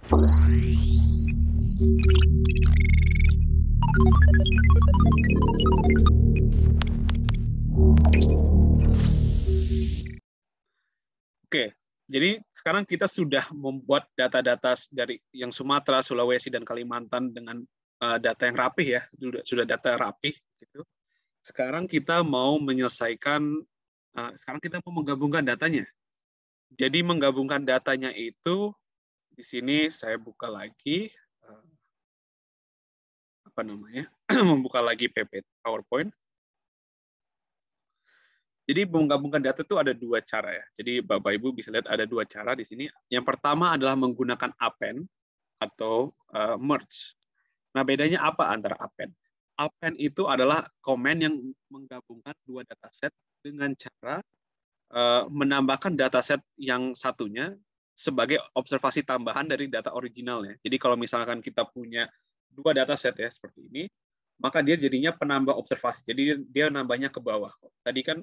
Oke, jadi sekarang kita sudah membuat data-data dari yang Sumatera, Sulawesi, dan Kalimantan dengan data yang rapih ya, sudah data rapih. Gitu. Sekarang kita mau menyelesaikan, sekarang kita mau menggabungkan datanya. Jadi menggabungkan datanya itu, di sini saya buka lagi, apa namanya, membuka lagi PPT PowerPoint. Jadi menggabungkan data itu ada dua cara ya. Jadi Bapak Ibu bisa lihat ada dua cara di sini. Yang pertama adalah menggunakan append atau merge. Nah, bedanya apa antara append? Append itu adalah komen yang menggabungkan dua dataset dengan cara menambahkan dataset yang satunya sebagai observasi tambahan dari data originalnya. Jadi kalau misalkan kita punya dua dataset ya seperti ini, maka dia jadinya penambah observasi. Jadi dia nambahnya ke bawah. Tadi kan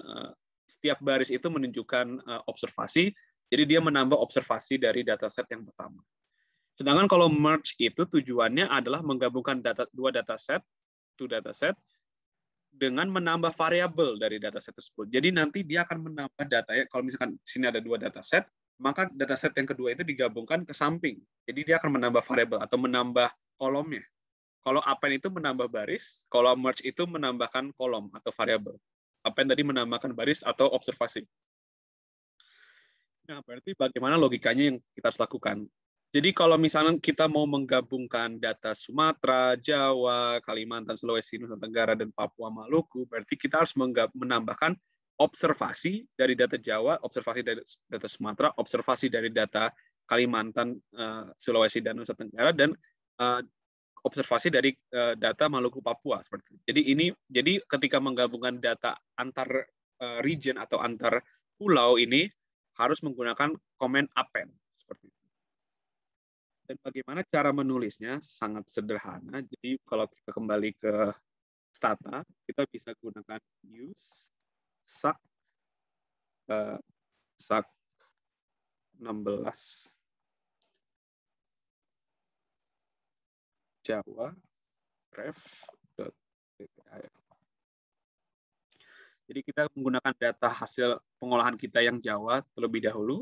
setiap baris itu menunjukkan observasi, jadi dia menambah observasi dari dataset yang pertama. Sedangkan kalau merge itu tujuannya adalah menggabungkan dua dataset, dengan menambah variabel dari dataset tersebut. Jadi nanti dia akan menambah datanya. Kalau misalkan di sini ada dua dataset, maka dataset yang kedua itu digabungkan ke samping. Jadi dia akan menambah variabel atau menambah kolomnya. Kalau append itu menambah baris, kalau merge itu menambahkan kolom atau variabel. Append tadi menambahkan baris atau observasi. Nah, berarti bagaimana logikanya yang kita harus lakukan? Jadi kalau misalnya kita mau menggabungkan data Sumatera, Jawa, Kalimantan, Sulawesi, Nusa Tenggara, dan Papua Maluku, berarti kita harus menambahkan observasi dari data Jawa, observasi dari data Sumatera, observasi dari data Kalimantan, Sulawesi, dan Nusa Tenggara, dan observasi dari data Maluku Papua seperti itu. Jadi ketika menggabungkan data antar region atau antar pulau ini harus menggunakan komen append seperti itu. Dan bagaimana cara menulisnya sangat sederhana. Jadi kalau kita kembali ke Stata, kita bisa gunakan use sak 16 Jawa ref.pphf. Jadi kita menggunakan data hasil pengolahan kita yang Jawa terlebih dahulu,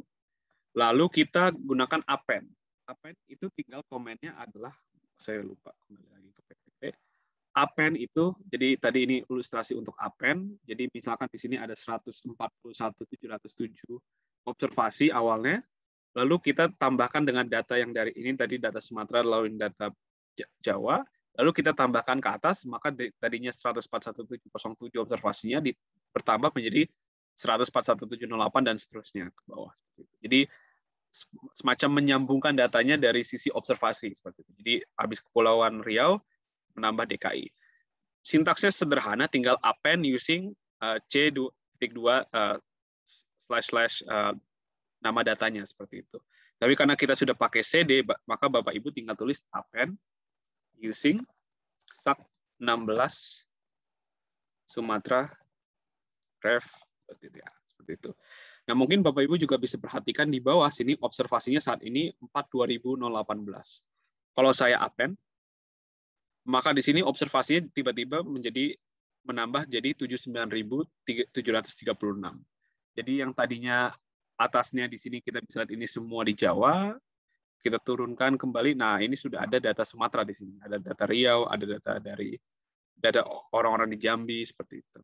lalu kita gunakan append. Append itu tinggal komennya adalah, saya lupa kembali lagi ke PPT. Append itu, jadi tadi ini ilustrasi untuk append. Jadi misalkan di sini ada 141.707 observasi awalnya, lalu kita tambahkan dengan data yang dari ini tadi data Sumatera lalu data Jawa, lalu kita tambahkan ke atas, maka tadinya 141.707 observasinya bertambah menjadi 141.708 dan seterusnya ke bawah. Jadi semacam menyambungkan datanya dari sisi observasi seperti itu. Jadi habis Kepulauan Riau menambah DKI. Sintaksnya sederhana, tinggal append using C2 nama datanya seperti itu. Tapi karena kita sudah pakai CD, maka Bapak Ibu tinggal tulis append using sak 16 Sumatera ref seperti itu. Nah, mungkin Bapak Ibu juga bisa perhatikan di bawah sini observasinya saat ini 4.2018. Kalau saya append, maka di sini observasinya tiba-tiba menambah jadi 79.736. Jadi yang tadinya atasnya di sini kita bisa lihat ini semua di Jawa, kita turunkan kembali. Nah, ini sudah ada data Sumatera di sini. Ada data Riau, ada data dari orang-orang di Jambi seperti itu.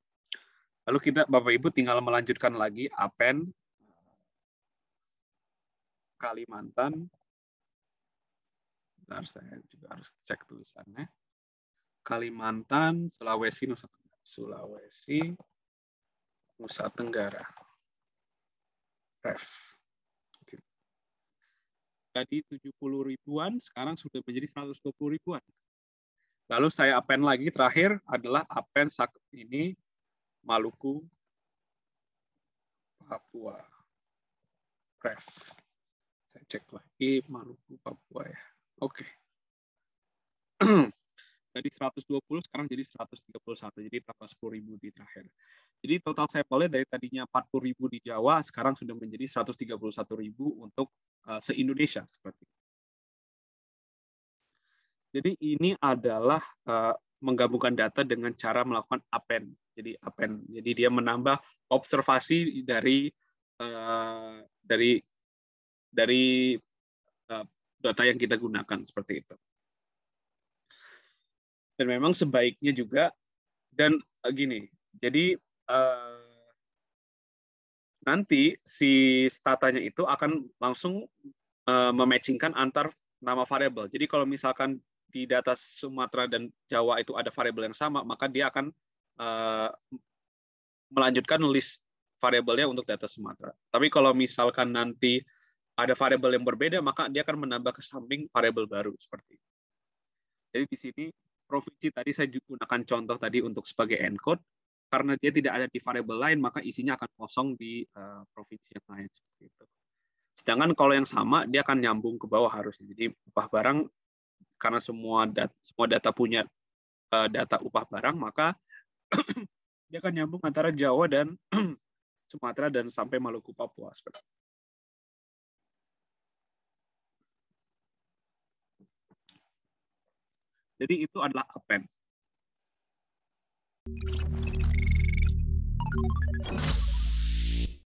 Lalu Bapak Ibu tinggal melanjutkan lagi append Kalimantan. Bentar, saya juga harus cek tulisannya. Kalimantan, Sulawesi, Nusa Tenggara. Ref. Tadi 70 ribuan, sekarang sudah menjadi 120 ribuan. Lalu saya append lagi, terakhir adalah append ini Maluku, Papua. Ref. Saya cek lagi Maluku, Papua ya. Oke. Dari 120 sekarang jadi 131, jadi tambah 10.000 di terakhir. Jadi total sampelnya dari tadinya 40.000 di Jawa, sekarang sudah menjadi 131.000 untuk se-Indonesia seperti itu. Jadi ini adalah menggabungkan data dengan cara melakukan append. Jadi append. Jadi dia menambah observasi dari dari data yang kita gunakan seperti itu. Dan memang sebaiknya juga dan gini. Jadi nanti si statanya itu akan langsung mematchingkan antar nama variabel. Jadi kalau misalkan di data Sumatera dan Jawa itu ada variabel yang sama, maka dia akan melanjutkan list variabelnya untuk data Sumatera. Tapi kalau misalkan nanti ada variabel yang berbeda, maka dia akan menambah ke samping variabel baru seperti itu. Jadi di sini provinsi tadi saya gunakan contoh tadi untuk sebagai encode, karena dia tidak ada di variabel lain, maka isinya akan kosong di provinsi yang lain seperti itu. Sedangkan kalau yang sama, dia akan nyambung ke bawah harusnya. Jadi upah barang, karena semua data punya data upah barang, maka dia akan nyambung antara Jawa dan Sumatera dan sampai Maluku Papua. Jadi itu adalah append.